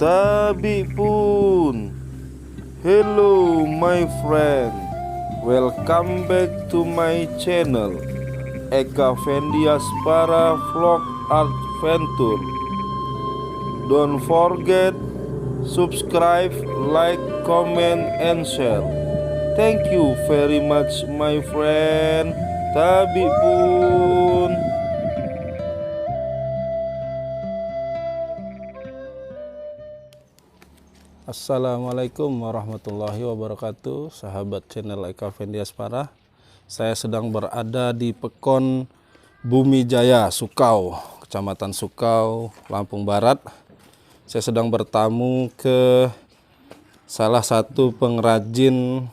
Tabi pun. Hello my friend. Welcome back to my channel Eka Vendiaspara Vlog Adventure. Don't forget subscribe, like, comment, and share. Thank you very much my friend. Tabi pun. Assalamualaikum warahmatullahi wabarakatuh. Sahabat channel Eka Vendiaspara, saya sedang berada di Pekon Bumi Jaya, Sukau, Kecamatan Sukau, Lampung Barat. Saya sedang bertamu ke salah satu pengrajin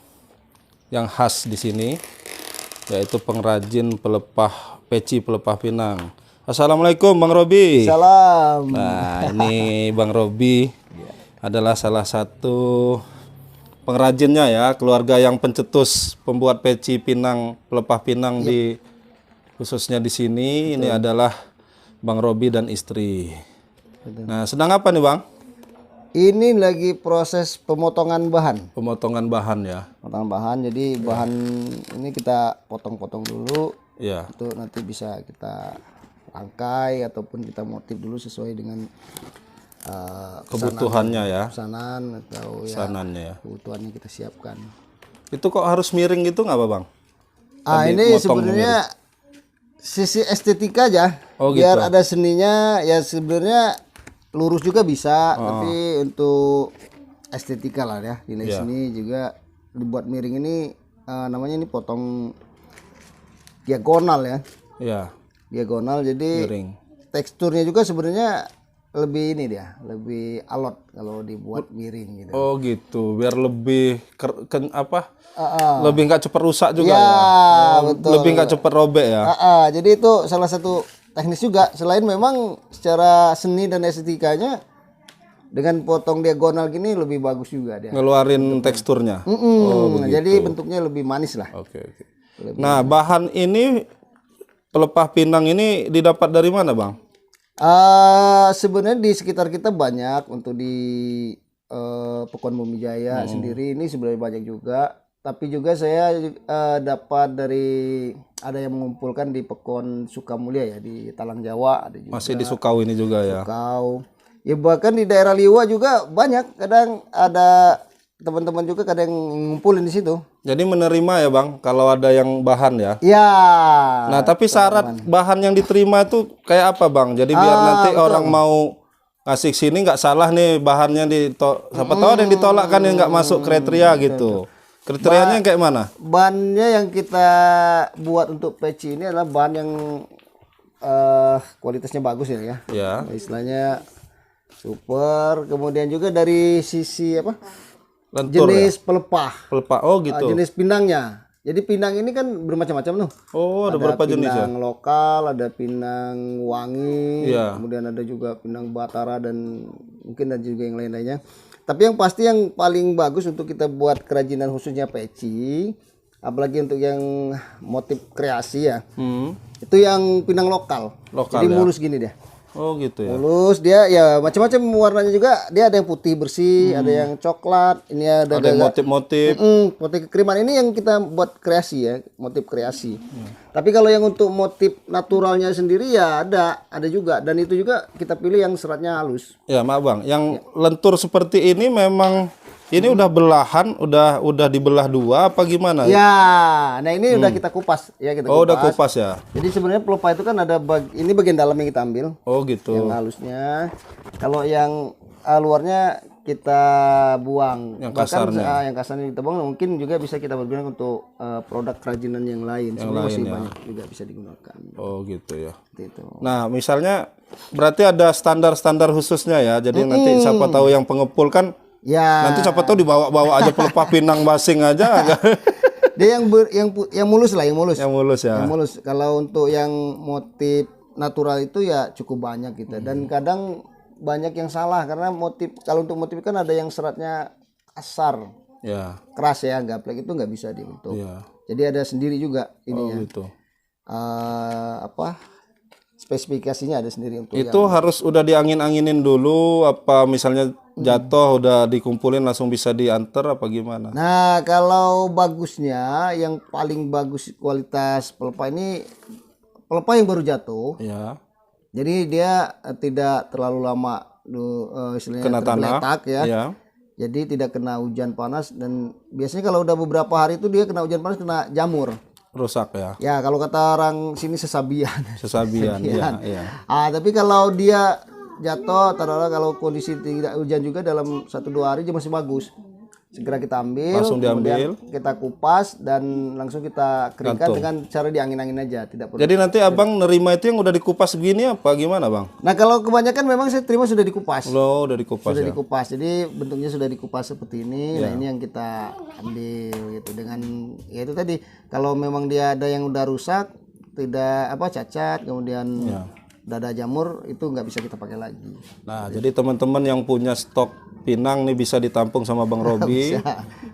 yang khas di sini, yaitu pengrajin peci pelepah pinang. Assalamualaikum Bang Robi. Salam. Nah, ini Bang Robi adalah salah satu pengrajinnya ya, keluarga yang pencetus pembuat peci pinang, pelepah pinang di khususnya di sini. Ini adalah Bang Robi dan istri. Nah, sedang apa nih Bang? Ini lagi proses pemotongan bahan. Pemotongan bahan ya. Potongan bahan. Jadi bahan ini kita potong-potong dulu. Ya. Itu nanti bisa kita rangkai ataupun kita motif dulu sesuai dengan Kebutuhannya ya. pesanan atau Pesanannya ya. kebutuhannya kita siapkan. Itu kok harus miring gitu nggak apa Bang? Tadi Ini motong sebenarnya sisi estetika aja. Oh, Biar gitu. ada seninya ya, sebenarnya lurus juga bisa, tapi untuk estetika lah ya, nilai seni juga dibuat miring ini namanya ini potong diagonal ya. Ya. Diagonal, jadi Miring. teksturnya juga sebenarnya lebih ini dia, lebih alot kalau dibuat miring gitu. Oh gitu, biar lebih lebih nggak cepat rusak juga Ya, ya. betul. Lebih nggak cepat robek ya. Jadi itu salah satu teknis juga, selain memang secara seni dan estetikanya dengan potong diagonal gini lebih bagus juga dia. Ngeluarin teksturnya. Jadi bentuknya lebih manis lah. Oke. Nah, bahan ini pelepah pinang ini didapat dari mana Bang? Sebenarnya di sekitar kita banyak, untuk di Pekon Bumi Jaya sendiri ini sebenarnya banyak juga. Tapi juga saya dapat dari, ada yang mengumpulkan di Pekon Sukamulya ya, di Talang Jawa ada juga. Masih di Sukau ini juga ya. Sukau. Ya bahkan di daerah Liwa juga banyak, kadang ada teman-teman juga kadang ngumpulin di situ. Jadi menerima ya Bang kalau ada yang bahan ya. Ya. Nah, tapi syarat bahan yang diterima itu kayak apa Bang? Jadi biar nanti orang mau ngasih sini nggak salah nih bahannya siapa tahu ada yang ditolak kan, yang nggak masuk kriteria gitu. Kriterianya kayak mana? Bahannya yang kita buat untuk peci ini adalah bahan yang kualitasnya bagus ya. Ya. Istilahnya super. Kemudian juga dari sisi Lentur jenis ya? pelepah. Pelepah. Oh gitu. Jenis pinangnya. Jadi pinang ini kan bermacam-macam tuh. Oh, ada berapa jenis ya? Pinang lokal, ada pinang wangi, Iya. kemudian ada juga pinang batara, dan mungkin ada juga yang lain-lainnya. Tapi yang pasti yang paling bagus untuk kita buat kerajinan khususnya peci, apalagi untuk yang motif kreasi ya, itu yang pinang lokal. Lokal Jadi ya? mulus gini dia. Oh gitu ya. Mulus, dia ya macam-macam warnanya juga. Dia ada yang putih bersih, ada yang coklat. Ini ada Ada motif-motif. motif kekeriman ini yang kita buat kreasi ya, motif kreasi. Tapi kalau yang untuk motif naturalnya sendiri ya ada juga, dan itu juga kita pilih yang seratnya halus. Ya maaf Bang, yang lentur seperti ini memang ini udah belahan, udah dibelah dua apa gimana? Ya, nah ini udah kita kupas ya, kita Oh, kupas. udah kupas ya. Jadi sebenarnya pelepah itu kan ada ini bagian dalam yang kita ambil, Oh gitu. yang halusnya. Kalau yang luarnya kita buang. Yang Bahkan, kasarnya. yang kasarnya kita buang, mungkin juga bisa kita berguna untuk produk kerajinan yang lain. Sebenarnya masih banyak juga bisa digunakan. Oh gitu ya. Seperti itu. Nah, misalnya berarti ada standar-standar khususnya ya. Jadi nanti siapa tahu yang pengepul kan, Ya. nanti siapa tahu dibawa aja pelepah pinang basing aja. Dia yang mulus lah, yang mulus. Yang mulus ya. Yang mulus. Kalau untuk yang motif natural itu ya cukup banyak kita. Dan kadang banyak yang salah karena kalau untuk motif kan ada yang seratnya kasar, Ya. keras ya, gaplek, itu nggak bisa dibentuk. Ya. Jadi ada sendiri juga Oh ininya. gitu. spesifikasinya ada sendiri untuk Itu harus udah diangin-anginin dulu apa misalnya jatuh udah dikumpulin langsung bisa diantar apa gimana? Nah, kalau bagusnya yang paling bagus kualitas pelepah ini pelepah yang baru jatuh. Ya. Jadi dia tidak terlalu lama istilahnya Kena tanah. tergeletak ya. Ya. Jadi tidak kena hujan panas dan biasanya kalau udah beberapa hari itu dia kena hujan panas kena jamur. Rusak ya. Ya, kalau kata orang sini sesabian. Sesabian ya, ya. Tapi kalau dia jatuh, taruhlah kalau kondisi tidak hujan juga dalam 1-2 hari dia masih bagus. Segera kita ambil, Langsung diambil. kemudian kita kupas dan langsung kita keringkan dengan cara diangin-angin aja, tidak perlu. Jadi nanti Abang nerima itu yang udah dikupas begini apa gimana, Bang? Nah, kalau kebanyakan memang saya terima sudah dikupas. Lo udah dikupas Sudah ya. dikupas. Jadi bentuknya sudah dikupas seperti ini. Nah, ini yang kita ambil gitu dengan ya itu tadi. Kalau memang dia ada yang udah rusak, tidak cacat, kemudian udah ada jamur, itu nggak bisa kita pakai lagi. Nah, jadi teman-teman yang punya stok pinang nih bisa ditampung sama Bang Robi.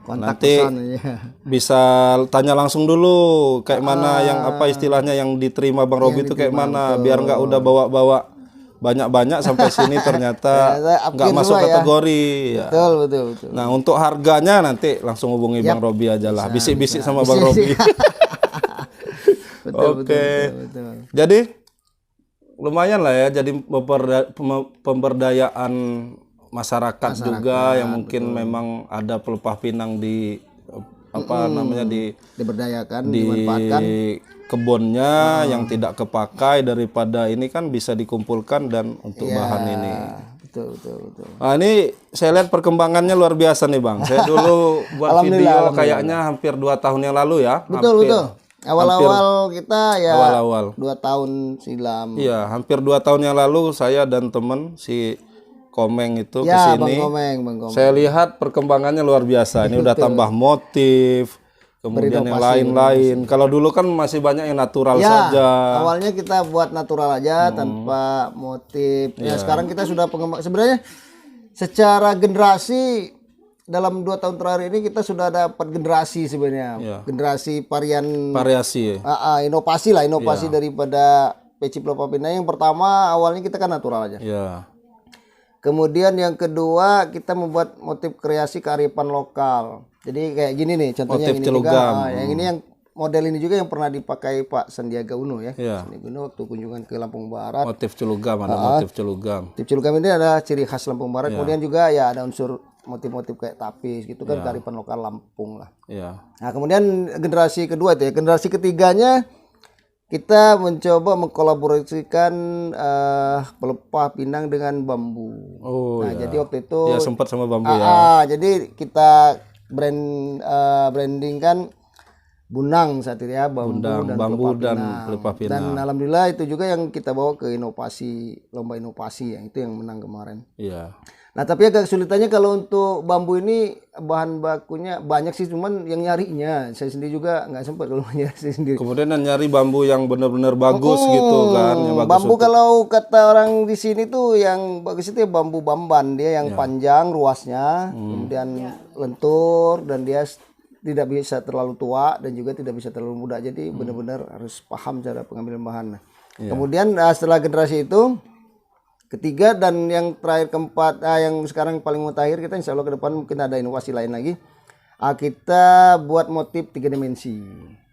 Kontak Nanti pesan aja. bisa tanya langsung dulu kayak mana yang apa istilahnya yang diterima Bang Robi itu kayak mana biar nggak udah bawa-bawa banyak-banyak sampai sini ternyata nggak masuk kategori ya. Betul. Nah, untuk harganya nanti langsung hubungi Bang Robi aja lah. Bisik-bisik sama Bang Robi. Oke. Jadi lumayan lah ya jadi pemberdayaan masyarakat juga yang mungkin memang ada pelepah pinang di namanya diberdayakan, di dimanfaatkan kebunnya yang tidak kepakai daripada ini kan bisa dikumpulkan dan untuk bahan ini. Betul. Nah, ini saya lihat perkembangannya luar biasa nih Bang. Saya dulu buat video kayaknya hampir 2 tahun yang lalu ya. Betul. Awal-awal kita ya awal-awal 2 tahun silam. Iya, hampir 2 tahun yang lalu saya dan temen si Komeng itu Ya, kesini. Bang Komeng. Saya lihat perkembangannya luar biasa. Ini udah tambah motif, kemudian yang lain-lain. Kalau dulu kan masih banyak yang natural saja. Awalnya kita buat natural aja tanpa motif. Ya, sekarang kita sudah pengembang. Sebenarnya secara generasi dalam 2 tahun terakhir ini kita sudah dapat generasi sebenarnya. Generasi Variasi. Inovasi daripada peci pelepah pinang. Yang pertama awalnya kita kan natural aja. Ya. Kemudian yang kedua kita membuat motif kreasi kearifan lokal. Jadi kayak gini nih contohnya Motif ini celugam. juga. Yang ini yang model ini juga yang pernah dipakai Pak Sandiaga Uno ya. Sandiaga Uno waktu kunjungan ke Lampung Barat. Motif celugam, ada motif celugam. Motif celugam ini ada ciri khas Lampung Barat. Kemudian juga ya ada unsur motif-motif kayak tapis gitu kan kearifan lokal Lampung lah. Nah, kemudian generasi kedua itu ya. Generasi ketiganya kita mencoba mengkolaborasikan pelepah pinang dengan bambu. Jadi waktu itu ya sempat sama bambu ya. Jadi kita brandingkan Bunang saat itu ya, bambu dan pelepah pinang. Dan alhamdulillah itu juga yang kita bawa ke lomba inovasi yang itu yang menang kemarin. Iya. Nah, tapi agak kesulitannya kalau untuk bambu ini bahan bakunya banyak sih, cuman yang nyarinya saya sendiri juga nggak sempat kalau nyari sendiri. Kemudian nyari bambu yang benar-benar bagus gitu kan, yang bagus bambu kalau kata orang di sini tuh yang bagus itu ya bambu bamban, dia yang panjang ruasnya, kemudian lentur dan dia tidak bisa terlalu tua dan juga tidak bisa terlalu muda. Jadi benar-benar harus paham cara pengambilan bahan. Kemudian setelah generasi itu ketiga dan yang terakhir keempat, yang sekarang paling mutakhir, kita insya Allah ke depan mungkin ada inovasi lain lagi. Kita buat motif 3 dimensi.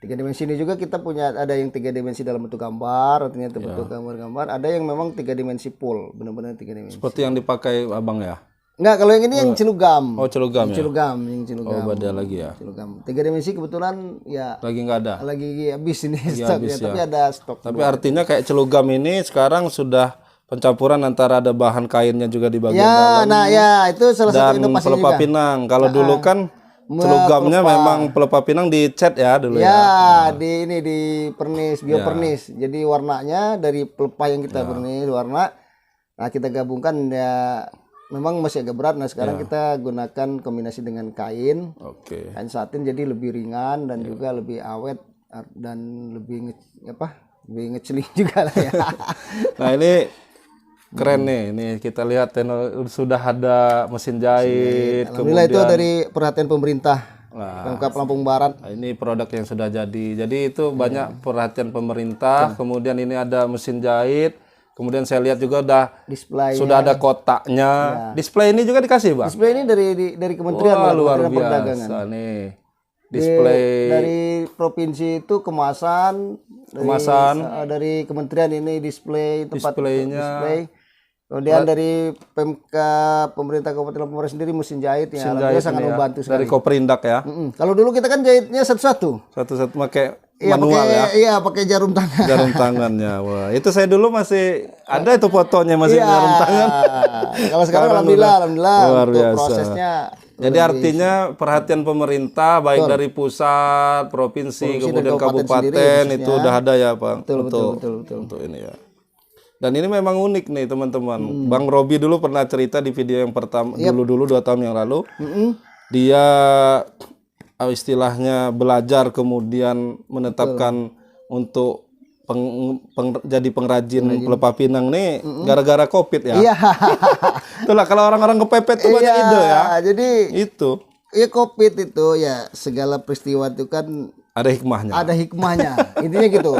3 dimensi ini juga kita punya, ada yang 3 dimensi dalam bentuk gambar, artinya itu bentuk gambar-gambar. Ada yang memang 3 dimensi full, benar-benar 3 dimensi. Seperti yang dipakai abang ya? Enggak, kalau yang ini yang celugam. Oh, celugam ya? Yang celugam. Oh, beda lagi ya? Celugam. 3 dimensi kebetulan ya lagi nggak ada? lagi habis ini stok ya, tapi ada stok. Tapi artinya kayak celugam ini sekarang sudah pencampuran antara ada bahan kainnya juga di bagian dalam. Nah ya itu salah satu inovasi juga. Pelepah pinang. Kalau dulu kan celugamnya memang pelepah pinang dicat ya dulu ya. Di ini di pernis, biopernis. Jadi warnanya dari pelepah yang kita pernis warna. Nah, kita gabungkan ya memang masih agak berat. Nah, sekarang kita gunakan kombinasi dengan kain. Kain satin jadi lebih ringan dan juga lebih awet dan lebih lebih ngeceling juga lah ya. Nah, ini keren nih, ini kita lihat sudah ada mesin jahit. Alhamdulillah itu dari perhatian pemerintah Pemkap Lampung Barat. Nah, ini produk yang sudah jadi. Jadi itu banyak perhatian pemerintah. Kemudian ini ada mesin jahit. Kemudian saya lihat juga Display sudah ada kotaknya. Display ini juga dikasih, Bang. display ini dari Kementerian Wah, luar Kementerian Perdagangan. biasa nih. Display Dari provinsi itu kemasan, dari kementerian ini display tempat Displaynya. display. Kemudian dari Pemkap pemerintah Kabupaten Lampung Barat sendiri mesin jahit ya, alhamdulillah sangat membantu dari sekali. Koperindak ya. Kalau dulu kita kan jahitnya satu-satu. Satu-satu pakai Iya, manual ya. Iya, pakai jarum tangan. Jarum tangannya. Wah, itu saya dulu masih ada itu fotonya masih Iya. jarum tangan. Kalau sekarang alhamdulillah luar untuk biasa. prosesnya. Jadi artinya perhatian pemerintah baik dari pusat, provinsi, kemudian kabupaten kabupaten sendiri itu udah ada ya, Pak. Betul. Untuk ini ya. Dan ini memang unik nih teman-teman. Bang Robi dulu pernah cerita di video yang pertama dulu 2 tahun yang lalu. Dia istilahnya belajar kemudian menetapkan untuk jadi pengrajin pelepah pinang nih gara-gara Covid ya. Iya. Itulah kalau orang-orang kepepet tuh banyak ide ya. Jadi Itu ya Covid itu ya segala peristiwa itu kan ada hikmahnya. ada hikmahnya. Intinya gitu.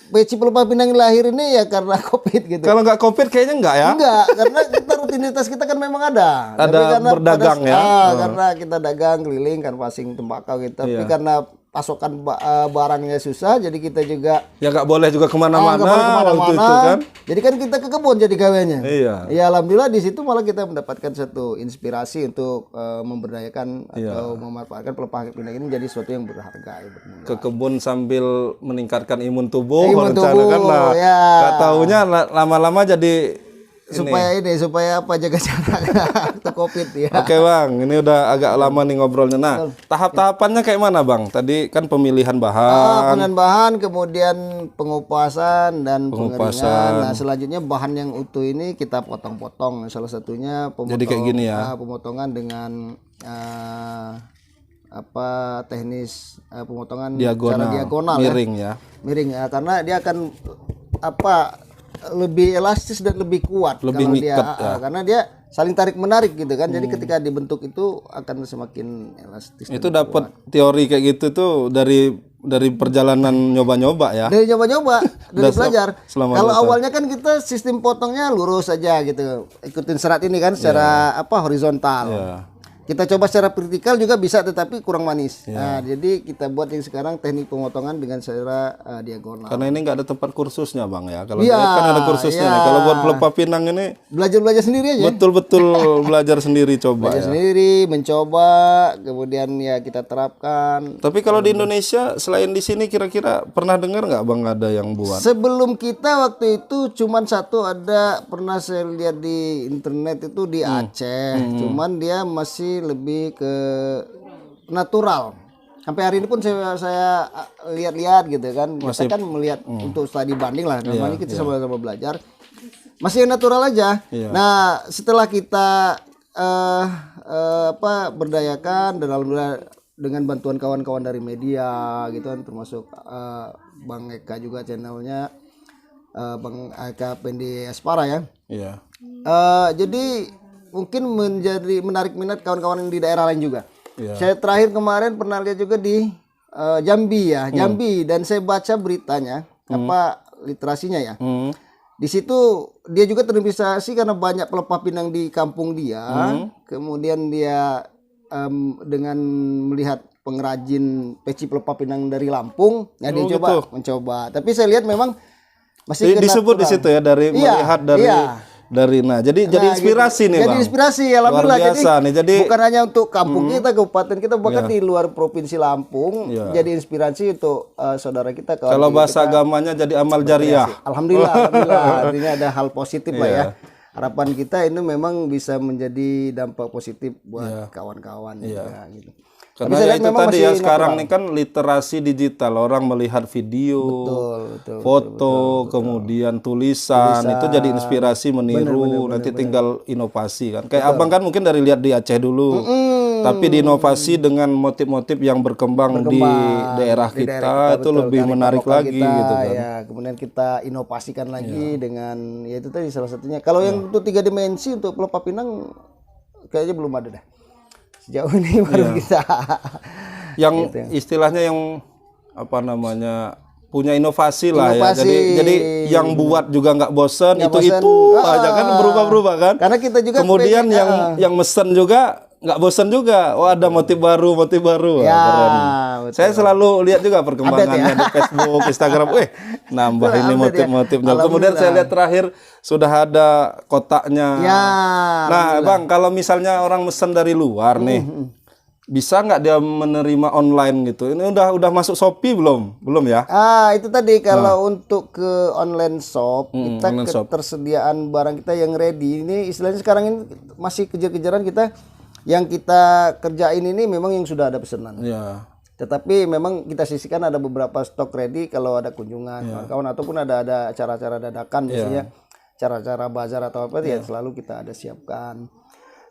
Peci pelepah pinang yang lahir ini ya karena Covid gitu. Kalau nggak Covid kayaknya nggak ya. Enggak, karena kita rutinitas kita kan memang ada. Ada Tapi karena berdagang ya. Karena kita dagang keliling kan passing tembakau gitu. Tapi Iya. karena pasokan barangnya susah, jadi kita juga Ya nggak boleh juga kemana-mana nggak boleh waktu itu kan. Jadi kan kita ke kebun jadi gawennya. Iya. Ya alhamdulillah di situ malah kita mendapatkan satu inspirasi untuk memberdayakan Iya. atau memanfaatkan pelepah pinang ini menjadi sesuatu yang berharga. Ya, bernilai. Ke kebun sambil meningkatkan imun tubuh, Imun rencana tubuh, kan lah. ya. Nggak taunya lama-lama jadi supaya apa jaga jarak waktu Covid ya. Oke Bang, ini udah agak lama nih ngobrolnya. Nah, tahap-tahapannya kayak mana Bang? Tadi kan pemilihan bahan, Penggunaan bahan, kemudian pengupasan dan pengeringan. Nah, selanjutnya bahan yang utuh ini kita potong-potong. Salah satunya Jadi kayak gini ya. Pemotongan dengan teknis pemotongan diagonal, secara diagonal miring ya. Miring ya, karena dia akan lebih elastis dan lebih kuat Lebih kalau dia ngikat ya. karena dia saling tarik menarik gitu kan. Jadi ketika dibentuk itu akan semakin elastis. Itu dapat teori kayak gitu tuh dari perjalanan nyoba-nyoba ya. Dari nyoba-nyoba, dari belajar. selama Kalau 2 tahun. awalnya kan kita sistem potongnya lurus aja gitu. Ikutin serat ini kan secara horizontal. Ya. Kita coba secara vertikal juga bisa tetapi kurang manis. Nah, jadi kita buat yang sekarang teknik pemotongan dengan secara diagonal. Karena ini nggak ada tempat kursusnya Bang ya. Kalau Iya, jahit kan ada kursusnya nih. Kalau buat pelepah pinang ini Belajar sendiri aja. betul-betul belajar sendiri coba Belajar ya. sendiri, mencoba, kemudian ya kita terapkan. Tapi kalau di Indonesia selain di sini kira-kira pernah dengar nggak Bang ada yang buat? Sebelum kita waktu itu cuman satu pernah saya lihat di internet itu di Aceh. Cuman dia masih lebih ke natural. Sampai hari ini pun saya lihat-lihat gitu kan. Kita kan melihat untuk studi banding lah. Namanya kita sama-sama belajar. Masih yang natural aja. Iya. Nah, setelah kita berdayakan dan alhamdulillah dengan bantuan kawan-kawan dari media gitu kan, termasuk Bang Eka juga channelnya Bang Eka Pendi Aspara ya. Iya. Jadi mungkin menarik minat kawan-kawan yang di daerah lain juga. Iya. Saya terakhir kemarin pernah lihat juga di Jambi ya, Jambi, dan saya baca beritanya literasinya ya. Di situ dia juga terinspirasi karena banyak pelepah pinang di kampung dia. Kemudian dia dengan melihat pengrajin peci pelepah pinang dari Lampung, dia mencoba. Tapi saya lihat memang masih disebut di situ ya melihat dari jadi inspirasi nih Bang. Jadi inspirasi alhamdulillah. Luar biasa nih. Jadi bukan hanya untuk kampung kita, kabupaten kita, bahkan di luar provinsi Lampung jadi inspirasi untuk saudara kita. Kalau bahasa agamanya jadi amal jariah. Alhamdulillah. Artinya ada hal positif lah ya. Harapan kita ini memang bisa menjadi dampak positif buat kawan-kawan juga gitu. Karena ya itu tadi ya sekarang nih kan literasi digital, orang melihat video, foto, kemudian tulisan itu jadi inspirasi meniru, nanti tinggal inovasi kan. Kayak Abang kan mungkin dari lihat di Aceh dulu, tapi diinovasi dengan motif-motif yang berkembang di daerah kita itu lebih menarik lagi gitu kan. Ya, kemudian kita inovasikan lagi dengan ya itu tadi salah satunya. Kalau yang untuk 3 dimensi untuk pelepah pinang kayaknya belum ada dah. Sejauh ini baru kita yang istilahnya yang apa namanya punya inovasi lah ya. Jadi yang buat juga nggak bosen, itu aja kan berubah-berubah kan. Karena kita juga kemudian yang mesen juga nggak bosen juga. Oh ada motif baru. Ya, Keren. betul. Saya selalu lihat juga perkembangannya di Facebook, Instagram. Nambah ini motif-motifnya. Kemudian saya lihat terakhir sudah ada kotaknya. Ya. Nah, Bang, kalau misalnya orang mesen dari luar nih, bisa nggak dia menerima online gitu? Ini udah masuk Shopee belum? Belum ya? Itu tadi kalau untuk ke online shop, kita ketersediaan barang kita yang ready. Ini istilahnya sekarang ini masih kejar-kejaran kita. Yang kita kerjain ini memang yang sudah ada pesanan. Ya. Tetapi memang kita sisihkan ada beberapa stok ready kalau ada kunjungan kawan-kawan ataupun ada acara-acara dadakan biasanya cara-cara bazar atau apa ya selalu kita ada siapkan.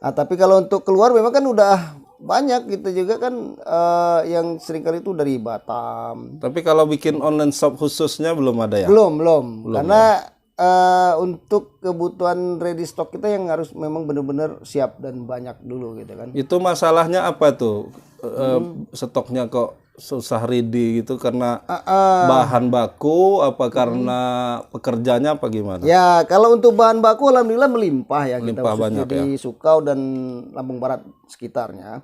Nah, tapi kalau untuk keluar memang kan udah banyak kita juga kan yang seringkali itu dari Batam. Tapi kalau bikin online shop khususnya belum ada ya? Belum. Karena untuk kebutuhan ready stock kita yang harus memang benar-benar siap dan banyak dulu gitu kan. Itu masalahnya apa tuh? Stoknya kok susah ready gitu karena bahan baku apa karena pekerjanya apa gimana? Ya, kalau untuk bahan baku alhamdulillah melimpah ya kita Melimpah khususnya banyak di Sukau dan Lampung Barat sekitarnya.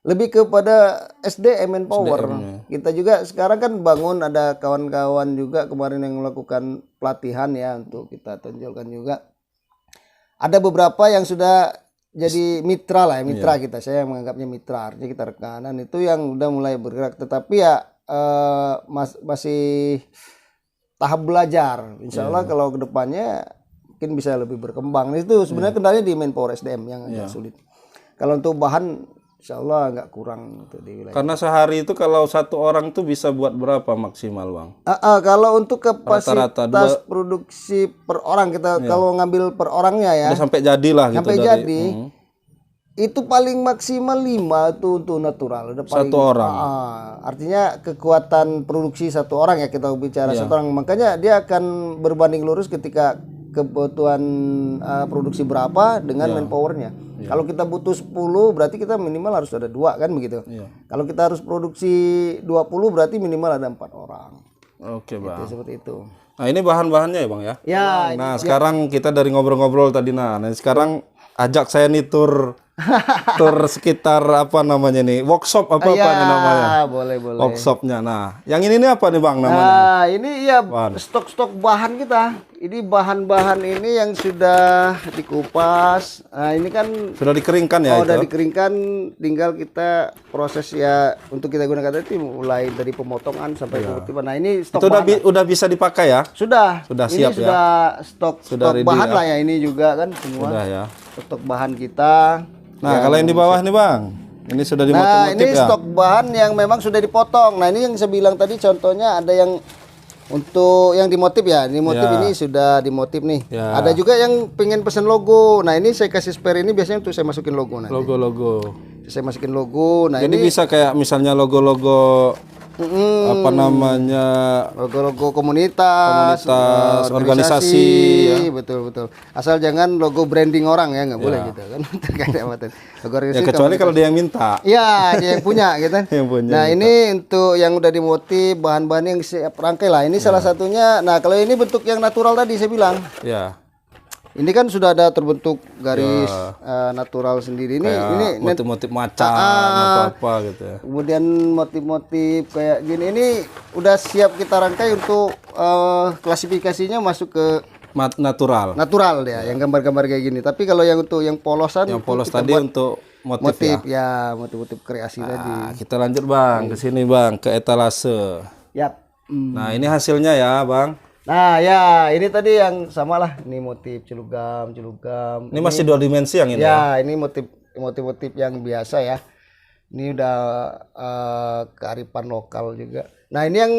Lebih kepada SDM Manpower. Kita juga sekarang kan bangun ada kawan-kawan juga kemarin yang melakukan pelatihan ya untuk kita tonjolkan juga. Ada beberapa yang sudah jadi mitra lah ya, mitra kita. Saya menganggapnya mitra, artinya kita rekanan itu yang udah mulai bergerak. Tetapi ya masih tahap belajar. Insya Allah kalau kedepannya mungkin bisa lebih berkembang. Itu sebenarnya kendalanya di Manpower SDM yang agak sulit. Kalau untuk bahan Insya Allah nggak kurang untuk di wilayah. Karena sehari itu kalau satu orang tuh bisa buat berapa maksimal, Bang? Kalau untuk kapasitas Rata-rata produksi per orang kita kalau ngambil per orangnya ya. Udah sampai jadilah gitu Sampai jadi. Itu paling maksimal 5 tuh untuk natural. Udah paling, satu orang. Artinya kekuatan produksi satu orang ya kita bicara satu orang. Makanya dia akan berbanding lurus ketika kebutuhan produksi berapa dengan manpowernya. Kalau kita butuh 10 berarti kita minimal harus ada 2 kan begitu. Kalau kita harus produksi 20 berarti minimal ada 4 orang. Oke, Bang. Seperti itu. Nah, ini bahan-bahannya ya, Bang ya? Ya. Nah, sekarang kita dari ngobrol-ngobrol tadi sekarang ajak saya nih tur sekitar apa namanya nih? Workshop apa nih namanya? Boleh. Workshopnya. Nah, yang ini apa nih, Bang, namanya? Nah, ini ya stok-stok bahan kita. Ini bahan-bahan ini yang sudah dikupas. Nah, ini kan Sudah dikeringkan ya itu? Sudah dikeringkan, tinggal kita proses ya untuk kita gunakan tadi mulai dari pemotongan sampai pengutipan. Nah, ini stok itu bahan. udah bisa dipakai ya? Sudah Siap ini sudah stok bahan ya? lah ya ini juga kan semua. Sudah ya. Stok bahan kita. Nah, kalau yang di bawah nih, Bang. Ini sudah dimotif-motif ini stok bahan yang memang sudah dipotong. Nah, ini yang saya bilang tadi contohnya ada yang untuk yang dimotif ya. Ini motif ini sudah dimotif nih. Ada juga yang pengen pesen logo. Nah, ini saya kasih spare ini biasanya untuk saya masukin logo nanti. Logo-logo. Saya masukin logo. Nah, jadi ini bisa kayak misalnya logo-logo apa namanya? Logo-logo komunitas, organisasi ya. Betul. Asal jangan logo branding orang ya, nggak boleh gitu kan. Logo organisasi. Ya kecuali kalau dia yang minta. Iya, dia yang punya gitu. Yang punya. Nah, ini untuk yang udah dimotif, bahan-bahan yang siap rangkai lah. Ini salah satunya. Nah, kalau ini bentuk yang natural tadi saya bilang. Ya. Ini kan sudah ada terbentuk garis natural sendiri. Ini motif-motif macan apa gitu ya. Kemudian motif-motif kayak gini ini udah siap kita rangkai untuk klasifikasinya masuk ke natural. Natural ya, yang gambar-gambar kayak gini. Tapi kalau yang untuk yang polosan, yang polos tadi untuk motif ya, motif-motif kreasi tadi. Kita lanjut, Bang, ke sini, Bang, ke etalase. Yap. Nah, ini hasilnya ya, Bang. Nah, ya, ini tadi yang sama lah. Ini motif celugam. Ini masih 2 dimensi yang ini ya? Ini motif-motif yang biasa ya. Ini udah kearifan lokal juga. Nah, ini yang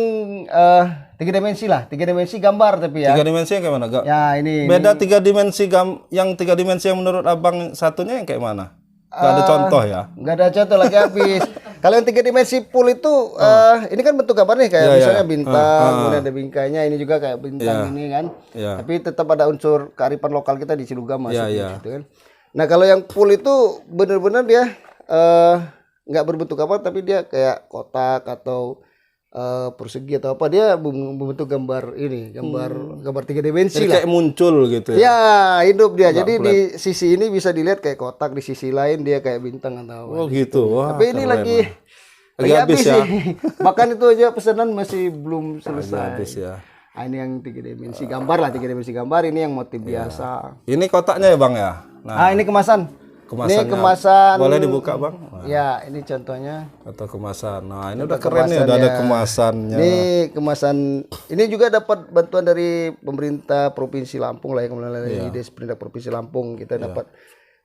3 dimensi lah. 3 dimensi gambar tapi ya. 3 dimensi yang kayak mana, Gak? Ya, ini. Beda 3 dimensi yang 3 dimensi yang menurut Abang satunya yang kayak mana? Gak ada contoh ya? Gak ada contoh lagi habis. Kalau yang 3 dimensi full itu ini kan bentuk gambar nih kayak misalnya bintang, kemudian ada bingkainya, ini juga kayak bintang ini kan. Tapi tetap ada unsur kearifan lokal kita di Cilugam masuk gitu kan. Nah, kalau yang full itu benar-benar dia nggak berbentuk apa, tapi dia kayak kotak atau persegi atau apa, dia membentuk gambar ini, gambar 3 dimensi Jadi lah. kayak muncul gitu ya. Ya, hidup dia. Jadi di sisi ini bisa dilihat kayak kotak, di sisi lain dia kayak bintang atau Oh gitu. Wah, tapi ini keren. lagi habis ya. sih. Bahkan itu aja pesanan masih belum selesai. Habis ya. Nah, ini yang 3 dimensi gambar lah, 3 dimensi gambar, ini yang motif biasa. Ini kotaknya ya Bang ya. Nah, Ini kemasan. kemasannya Ini kemasan. boleh dibuka Bang. Nah, Ya, ini contohnya. atau kemasan. Nah, ini udah keren nih, udah ada kemasannya. Ini kemasan. Ini juga dapat bantuan dari pemerintah Provinsi Lampung lah, yang melalui Disperindak Provinsi Lampung kita dapat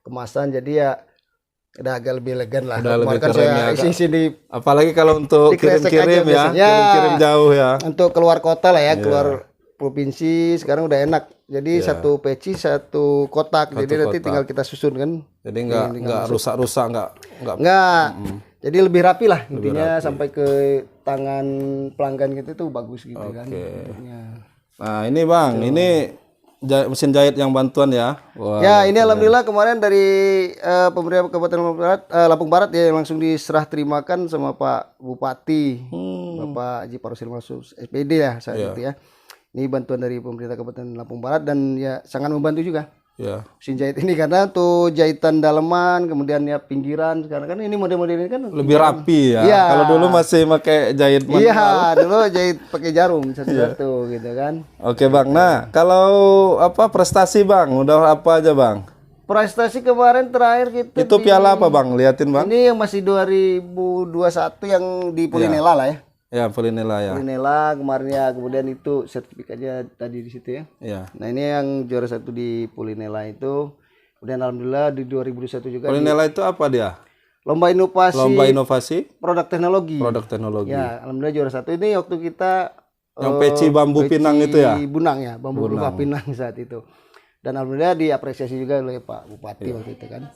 kemasan. Jadi ya udah agak lebih elegan lah. Udah lebih Kemarin kan keren saya ya, isi di Apalagi kalau untuk Dikresek kirim-kirim aja ya, biasanya. kirim-kirim jauh ya. untuk keluar kota lah ya, keluar provinsi sekarang udah enak. Jadi satu peci satu kotak. Jadi nanti tinggal kita susun kan. Jadi nggak rusak-rusak, nggak Enggak. Jadi lebih rapi lah intinya, sampai ke tangan pelanggan gitu tuh bagus gitu kan. bentuknya. Nah, ini Bang, ini mesin jahit yang bantuan ya. Wah, Ya, ini alhamdulillah kemarin dari pemerintah Kabupaten Lampung Barat ya, yang langsung diserah terimakan sama Pak Bupati, Bapak Haji Parosil Masus SPD ya saat itu ya. Ini bantuan dari pemerintah Kabupaten Lampung Barat dan ya sangat membantu juga. ya. Mesin jahit ini karena tuh jahitan daleman, kemudian ya pinggiran, sekarang kan ini model-model ini kan Lebih rapi ya. Iya. Kalau dulu masih pakai jahit manual. Iya, dulu jahit pakai jarum satu-satu gitu kan. Oke Bang, nah kalau apa prestasi Bang, udah apa aja Bang? Prestasi kemarin terakhir kita Itu piala apa Bang? Liatin Bang. ini yang masih 2021 yang di Pulinela lah ya. Ya, Polinela ya. Pulinela kemarin ya, kemudian itu sertifikatnya tadi di situ ya. Ya. Nah, ini yang juara 1 di Pulinela itu. Kemudian alhamdulillah di 2021 juga Polinela itu apa dia? lomba Lomba inovasi produk teknologi. produk teknologi. Ya, alhamdulillah juara 1 ini waktu kita Yang peci bambu pinang itu ya? Bunang ya, bambu pelepah pinang saat itu. Dan alhamdulillah diapresiasi juga oleh Pak Bupati waktu itu kan.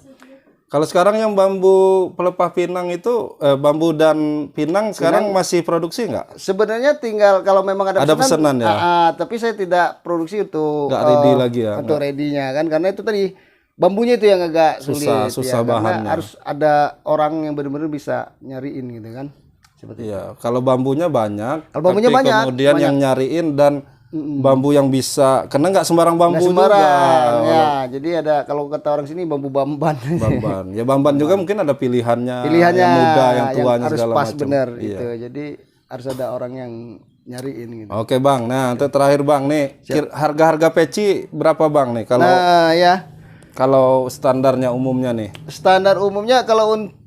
Kalau sekarang yang bambu pelepah pinang itu bambu dan pinang sekarang masih produksi nggak? Sebenarnya tinggal kalau memang ada pesanan ya? tapi saya tidak produksi untuk Nggak ready lagi ya? untuk ready-nya kan, karena itu tadi bambunya itu yang agak sulit susah ya, karena bahannya. harus ada orang yang benar-benar bisa nyariin gitu kan. Seperti Iya, kalau bambunya banyak, Kalau bambunya tapi banyak, kemudian yang nyariin dan bambu yang bisa, karena nggak sembarang bambu sembarang juga. ya. Jadi ada, kalau kata orang sini, bambu bamban. Bamban, ya bamban juga mungkin ada pilihannya, Pilihannya yang muda, yang tua, harus segala pas macam. benar Iya. gitu. Jadi harus ada orang yang nyariin gitu. Oke Bang, nah untuk terakhir Bang nih, harga-harga peci berapa Bang nih? Kalau Nah, ya. kalau standarnya umumnya nih? Standar umumnya kalau untuk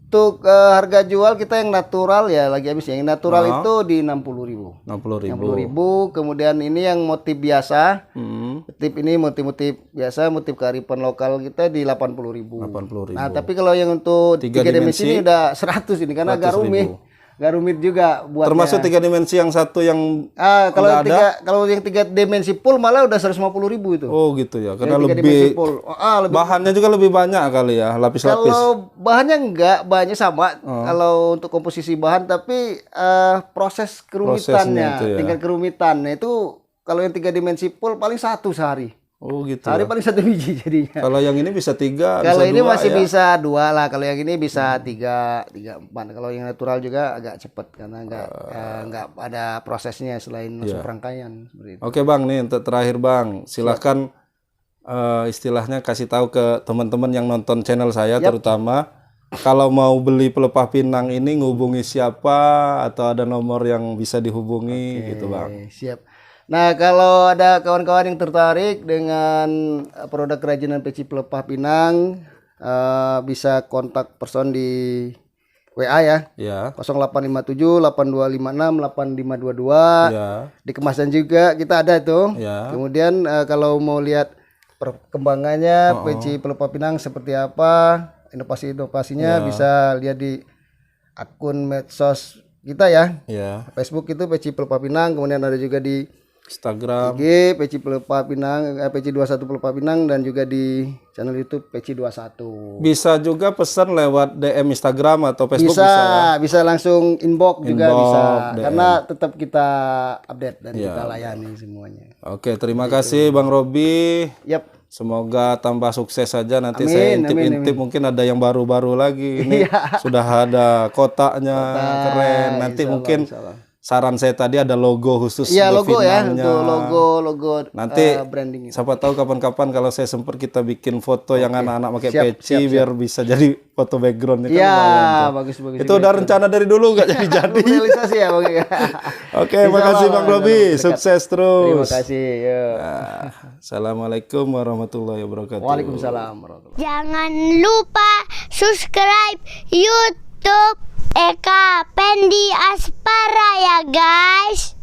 harga jual kita yang natural ya lagi habis ya. Yang natural itu di 60.000. 60.000. 60.000. Kemudian ini yang motif biasa. Hmm, Motif ini motif-motif biasa, motif kearifan lokal kita di 80.000. 80.000. Nah, tapi kalau yang untuk 3 dimensi ini udah 100 ini karena agak rumit. Agak rumit juga buatnya. Termasuk 3 dimensi yang satu yang Kalau yang tiga dimensi full malah udah 150.000 itu. oh gitu ya, karena Yang 3 dimensi lebih full. Lebih. bahannya juga lebih banyak kali ya, lapis-lapis. Kalau bahannya enggak banyak sama kalau untuk komposisi bahan, tapi proses kerumitannya, Prosesnya itu ya. tingkat kerumitannya itu kalau yang 3 dimensi full paling 1 sehari. Oh gitu. Sehari paling 1 biji jadinya. Kalau yang ini bisa 3, Kalau bisa ini 2 masih ya. bisa 2 lah. Kalau yang ini bisa 3, 4. Kalau yang natural juga agak cepat karena enggak ada prosesnya selain langsung perangkaian seperti itu. Oke Bang, nih untuk terakhir Bang, silahkan istilahnya kasih tahu ke teman-teman yang nonton channel saya terutama, kalau mau beli pelepah pinang ini ngubungi siapa atau ada nomor yang bisa dihubungi gitu Bang. Oke, siap. Nah, kalau ada kawan-kawan yang tertarik dengan produk kerajinan peci pelepah pinang, bisa kontak person di WA ya. Ya. 0857 8256 8522. Ya. Di kemasan juga kita ada itu. Ya. Kemudian kalau mau lihat perkembangannya peci pelepah pinang seperti apa, inovasinya bisa lihat di akun medsos kita ya. Ya. Facebook itu peci pelepah pinang, kemudian ada juga di Instagram. IG peci pelepah pinang, peci 21 pelepah pinang, dan juga di channel YouTube peci 21. Bisa juga pesan lewat DM Instagram atau Facebook bisa ya. Bisa langsung inbox juga bisa. DM. Karena tetap kita update dan kita layani semuanya. Oke, terima kasih Bang Robi. Yap. Semoga tambah sukses saja nanti. Amin, Saya amin, intip-intip mungkin ada yang baru-baru lagi. Ini sudah ada kotaknya keren. Nanti mungkin saran saya tadi ada logo khusus Iya, untuk logo ya, Pinangnya. untuk logo Nanti branding. siapa tahu kapan-kapan kalau saya sempat kita bikin foto yang anak-anak pakai Siap, peci biar bisa jadi foto backgroundnya kan Iya, lumayan tuh. bagus. Itu udah rencana dari dulu nggak jadi-jadi. Realisasi ya, Bang. Oke, makasih Bang Robi. Sukses terus. Terima kasih. Ya. Assalamualaikum warahmatullahi wabarakatuh. Waalaikumsalam warahmatullahi. Jangan lupa subscribe YouTube Eka Pendi Aspara ya guys.